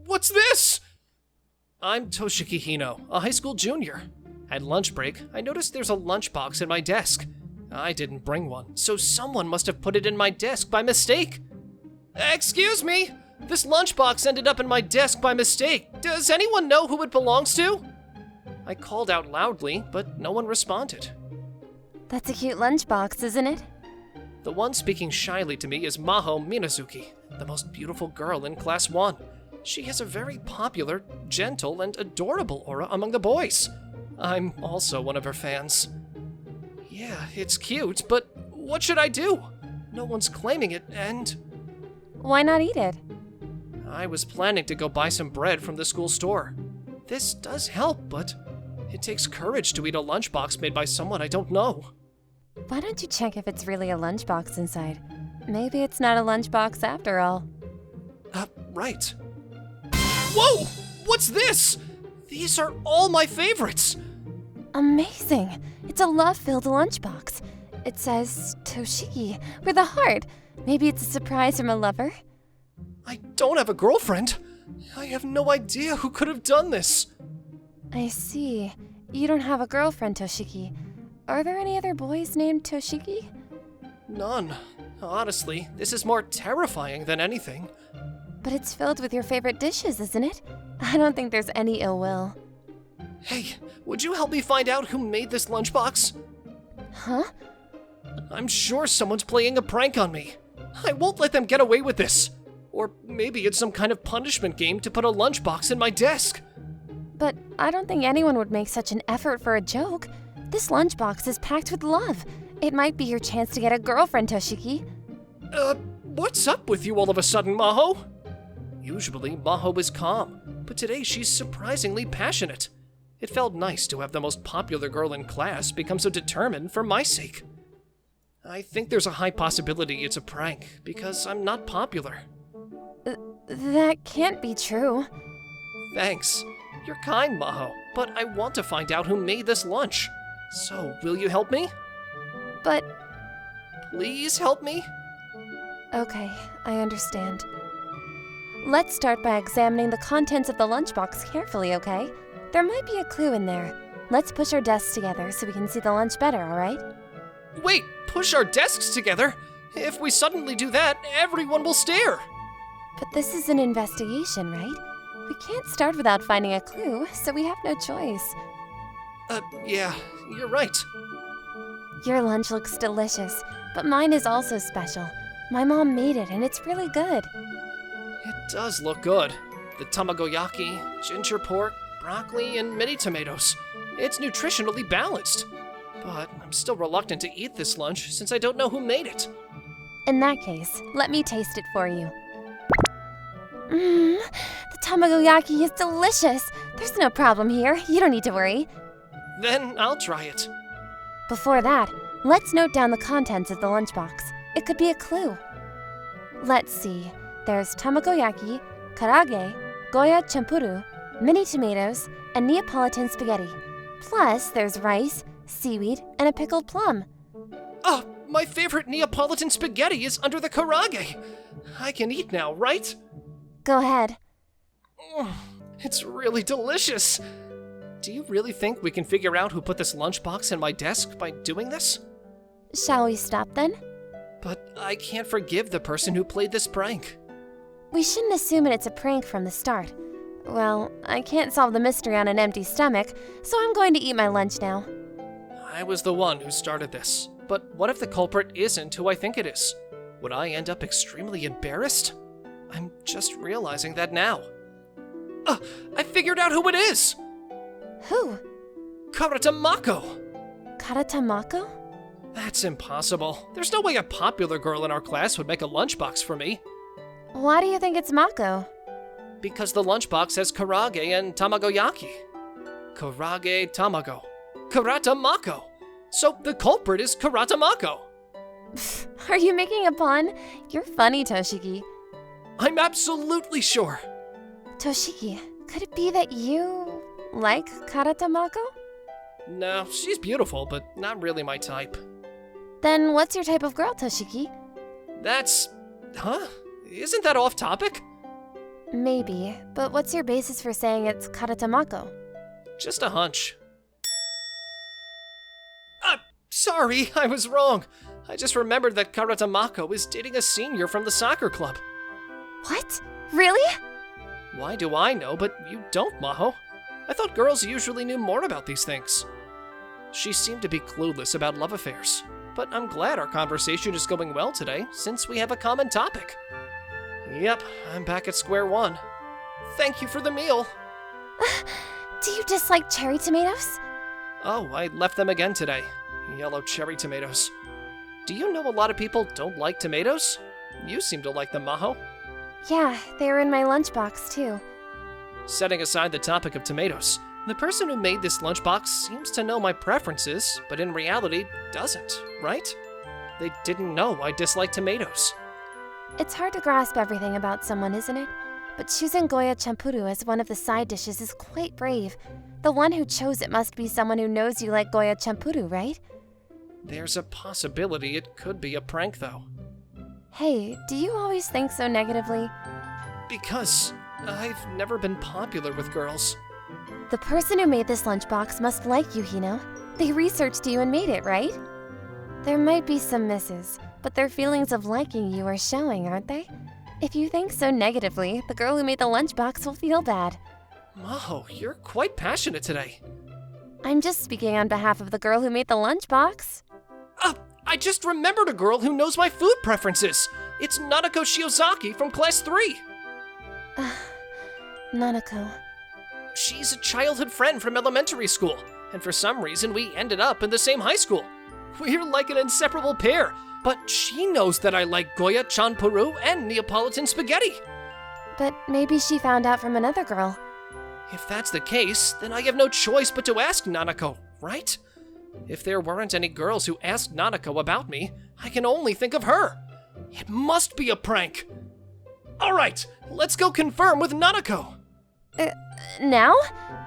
What's this? I'm Toshiki Hino, a high school junior. At lunch break, I noticed there's a lunchbox in my desk. I didn't bring one, so someone must have put it in my desk by mistake. Excuse me! This lunchbox ended up in my desk by mistake. Does anyone know who it belongs to? I called out loudly, but no one responded. That's a cute lunchbox, isn't it? The one speaking shyly to me is Maho Minazuki, the most beautiful girl in Class 1. She has a very popular, gentle, and adorable aura among the boys. I'm also one of her fans. Yeah, it's cute, but what should I do? No one's claiming it, and... Why not eat it? I was planning to go buy some bread from the school store. This does help, but it takes courage to eat a lunchbox made by someone I don't know. Why don't you check if it's really a lunchbox inside? Maybe it's not a lunchbox after all. Right. Whoa! What's this? These are all my favorites! Amazing! It's a love-filled lunchbox. It says Toshiki with a heart. Maybe it's a surprise from a lover? I don't have a girlfriend. I have no idea who could have done this. I see. You don't have a girlfriend, Toshiki. Are there any other boys named Toshiki? None. Honestly, this is more terrifying than anything. But it's filled with your favorite dishes, isn't it? I don't think there's any ill will. Hey, would you help me find out who made this lunchbox? Huh? I'm sure someone's playing a prank on me. I won't let them get away with this. Or maybe it's some kind of punishment game to put a lunchbox in my desk. But I don't think anyone would make such an effort for a joke. This lunchbox is packed with love. It might be your chance to get a girlfriend, Toshiki. What's up with you all of a sudden, Maho? Usually, Maho is calm, but today she's surprisingly passionate. It felt nice to have the most popular girl in class become so determined for my sake. I think there's a high possibility it's a prank, because I'm not popular. That can't be true. Thanks. You're kind, Maho, but I want to find out who made this lunch. So, will you help me? But... Please help me? Okay, I understand. Let's start by examining the contents of the lunchbox carefully, okay? There might be a clue in there. Let's push our desks together so we can see the lunch better, alright? Wait, push our desks together? If we suddenly do that, everyone will stare. But this is an investigation, right? We can't start without finding a clue, so we have no choice. Yeah, you're right. Your lunch looks delicious, but mine is also special. My mom made it, and it's really good. It does look good. The tamagoyaki, ginger pork, broccoli, and mini tomatoes. It's nutritionally balanced. But I'm still reluctant to eat this lunch since I don't know who made it. In that case, let me taste it for you. The tamagoyaki is delicious. There's no problem here. You don't need to worry. Then I'll try it. Before that, let's note down the contents of the lunchbox. It could be a clue. Let's see. There's tamagoyaki, karage, goya champuru, mini tomatoes, and Neapolitan spaghetti. Plus, there's rice, seaweed, and a pickled plum. Oh, my favorite Neapolitan spaghetti is under the karage. I can eat now, right? Go ahead. It's really delicious. Do you really think we can figure out who put this lunchbox in my desk by doing this? Shall we stop then? But I can't forgive the person who played this prank. We shouldn't assume it's a prank from the start. Well, I can't solve the mystery on an empty stomach, so I'm going to eat my lunch now. I was the one who started this. But what if the culprit isn't who I think it is? Would I end up extremely embarrassed? I'm just realizing that now. I figured out who it is! Who? Karatamako! Karatamako? That's impossible. There's no way a popular girl in our class would make a lunchbox for me. Why do you think it's Mako? Because the lunchbox has karage and tamagoyaki. Karage tamago. Karatamako. So the culprit is Karatamako. Are you making a pun? You're funny, Toshiki. I'm absolutely sure. Toshiki, could it be that you like Karatamako? No, she's beautiful, but not really my type. Then what's your type of girl, Toshiki? That's... Huh? Isn't that off topic? Maybe, but what's your basis for saying it's Karatamako? Just a hunch. Sorry, I was wrong. I just remembered that Karatamako is dating a senior from the soccer club. What? Really? Why do I know, but you don't, Maho? I thought girls usually knew more about these things. She seemed to be clueless about love affairs, but I'm glad our conversation is going well today, since we have a common topic. Yep, I'm back at square one. Thank you for the meal. Do you dislike cherry tomatoes? Oh, I left them again today. Yellow cherry tomatoes. Do you know a lot of people don't like tomatoes? You seem to like them, Maho. Yeah, they were in my lunchbox too. Setting aside the topic of tomatoes, the person who made this lunchbox seems to know my preferences, but in reality doesn't, right? They didn't know I dislike tomatoes. It's hard to grasp everything about someone, isn't it? But choosing Goya champuru as one of the side dishes is quite brave. The one who chose it must be someone who knows you like Goya champuru, right? There's a possibility it could be a prank, though. Hey, do you always think so negatively? Because I've never been popular with girls. The person who made this lunchbox must like you, Hino. They researched you and made it, right? There might be some misses, but their feelings of liking you are showing, aren't they? If you think so negatively, the girl who made the lunchbox will feel bad. Maho, you're quite passionate today. I'm just speaking on behalf of the girl who made the lunchbox. I just remembered a girl who knows my food preferences. It's Nanako Shiozaki from Class 3. Nanako. She's a childhood friend from elementary school, and for some reason we ended up in the same high school. We're like an inseparable pair, but she knows that I like Goya chanpuru and Neapolitan spaghetti. But maybe she found out from another girl. If that's the case, then I have no choice but to ask Nanako, right? If there weren't any girls who asked Nanako about me, I can only think of her. It must be a prank. All right, let's go confirm with Nanako. Now?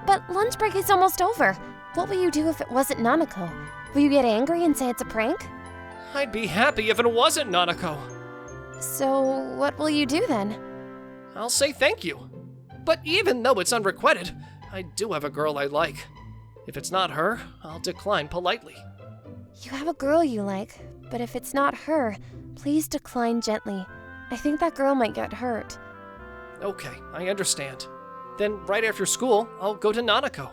But lunch break is almost over. What will you do if it wasn't Nanako? Will you get angry and say it's a prank? I'd be happy if it wasn't Nanako. So, what will you do then? I'll say thank you. But even though it's unrequited, I do have a girl I like. If it's not her, I'll decline politely. You have a girl you like, but if it's not her, please decline gently. I think that girl might get hurt. Okay, I understand. Then right after school, I'll go to Nanako.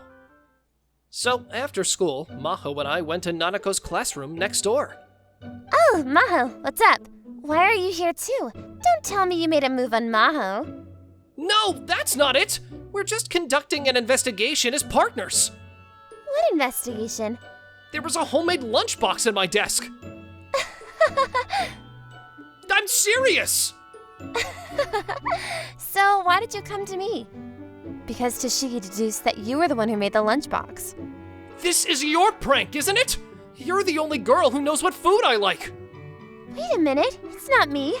So after school, Maho and I went to Nanako's classroom next door. Oh, Maho, what's up? Why are you here too? Don't tell me you made a move on Maho. No, that's not it! We're just conducting an investigation as partners. What investigation? There was a homemade lunchbox in my desk. I'm serious! So why did you come to me? Because Toshiki deduced that you were the one who made the lunchbox. This is your prank, isn't it? You're the only girl who knows what food I like. Wait a minute, it's not me.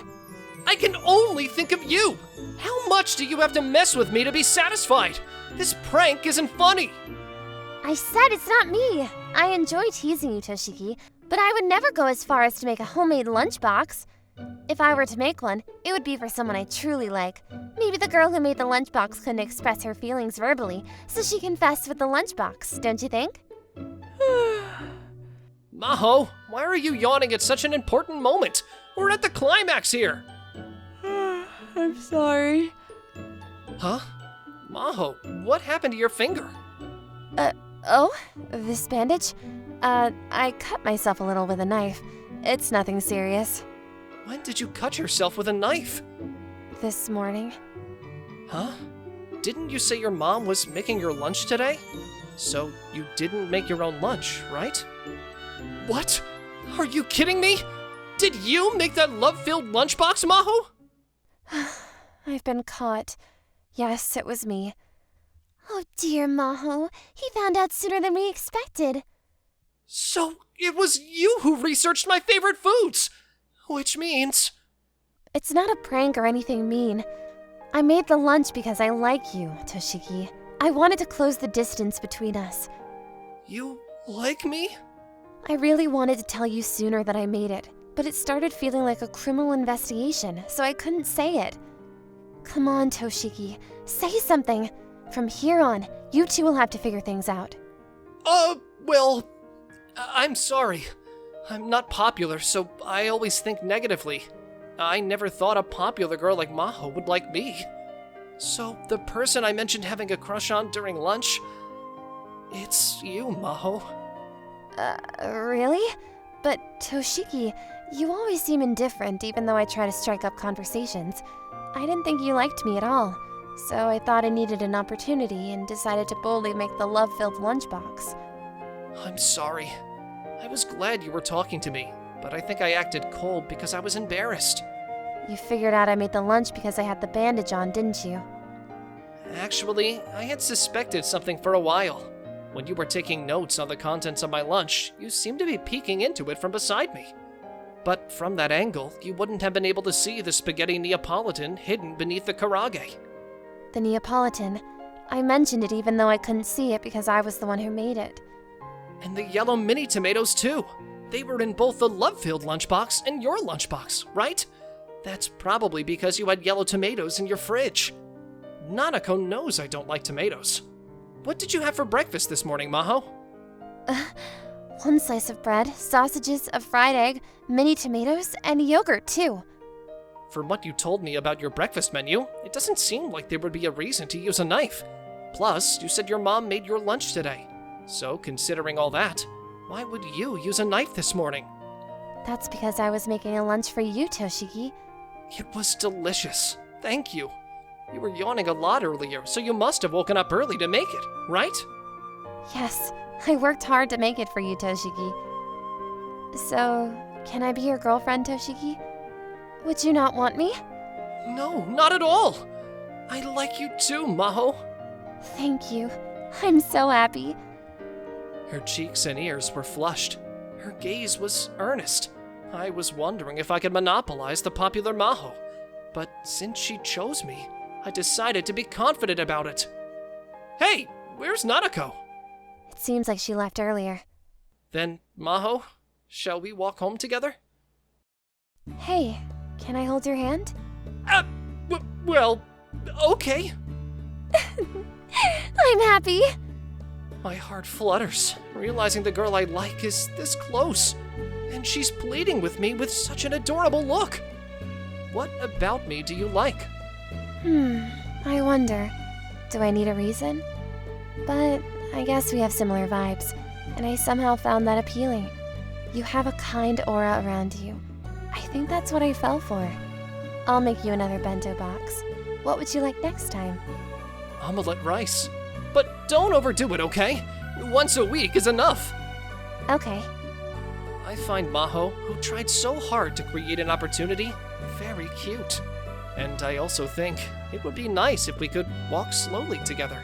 I can only think of you. How much do you have to mess with me to be satisfied? This prank isn't funny. I said it's not me. I enjoy teasing you, Toshiki, but I would never go as far as to make a homemade lunchbox. If I were to make one, it would be for someone I truly like. Maybe the girl who made the lunchbox couldn't express her feelings verbally, so she confessed with the lunchbox, don't you think? Maho, why are you yawning at such an important moment? We're at the climax here. I'm sorry. Huh? Maho, what happened to your finger? Oh? This bandage? I cut myself a little with a knife. It's nothing serious. When did you cut yourself with a knife? This morning. Huh? Didn't you say your mom was making your lunch today? So you didn't make your own lunch, right? What? Are you kidding me? Did you make that love-filled lunchbox, Maho? I've been caught. Yes, it was me. Oh dear, Maho. He found out sooner than we expected. So it was you who researched my favorite foods! Which means... It's not a prank or anything mean. I made the lunch because I like you, Toshiki. I wanted to close the distance between us. You like me? I really wanted to tell you sooner that I made it, but it started feeling like a criminal investigation, so I couldn't say it. Come on, Toshiki. Say something. From here on, you two will have to figure things out. Well, I'm sorry. I'm not popular, so I always think negatively. I never thought a popular girl like Maho would like me. So, the person I mentioned having a crush on during lunch, it's you, Maho. Really? But Toshiki, you always seem indifferent even though I try to strike up conversations. I didn't think you liked me at all, so I thought I needed an opportunity and decided to boldly make the love-filled lunchbox. I'm sorry. I was glad you were talking to me, but I think I acted cold because I was embarrassed. You figured out I made the lunch because I had the bandage on, didn't you? Actually, I had suspected something for a while. When you were taking notes on the contents of my lunch, you seemed to be peeking into it from beside me. But from that angle, you wouldn't have been able to see the spaghetti Neapolitan hidden beneath the karage. The Neapolitan. I mentioned it even though I couldn't see it because I was the one who made it. And the yellow mini tomatoes, too. They were in both the love-filled lunchbox and your lunchbox, right? That's probably because you had yellow tomatoes in your fridge. Nanako knows I don't like tomatoes. What did you have for breakfast this morning, Maho? One slice of bread, sausages, a fried egg, mini tomatoes, and yogurt, too. From what you told me about your breakfast menu, it doesn't seem like there would be a reason to use a knife. Plus, you said your mom made your lunch today. So, considering all that, why would you use a knife this morning? That's because I was making a lunch for you, Toshiki. It was delicious. Thank you. You were yawning a lot earlier, so you must have woken up early to make it, right? Yes, I worked hard to make it for you, Toshiki. So, can I be your girlfriend, Toshiki? Would you not want me? No, not at all. I like you too, Maho. Thank you. I'm so happy. Her cheeks and ears were flushed. Her gaze was earnest. I was wondering if I could monopolize the popular Maho. But since she chose me, I decided to be confident about it. Hey, where's Nanako? It seems like she left earlier. Then, Maho, shall we walk home together? Hey, can I hold your hand? Well, okay. I'm happy. My heart flutters, realizing the girl I like is this close. And she's pleading with me with such an adorable look. What about me do you like? I wonder. Do I need a reason? But I guess we have similar vibes, and I somehow found that appealing. You have a kind aura around you. I think that's what I fell for. I'll make you another bento box. What would you like next time? Omelette rice. But don't overdo it, okay? Once a week is enough. Okay. I find Maho, who tried so hard to create an opportunity, very cute. And I also think it would be nice if we could walk slowly together.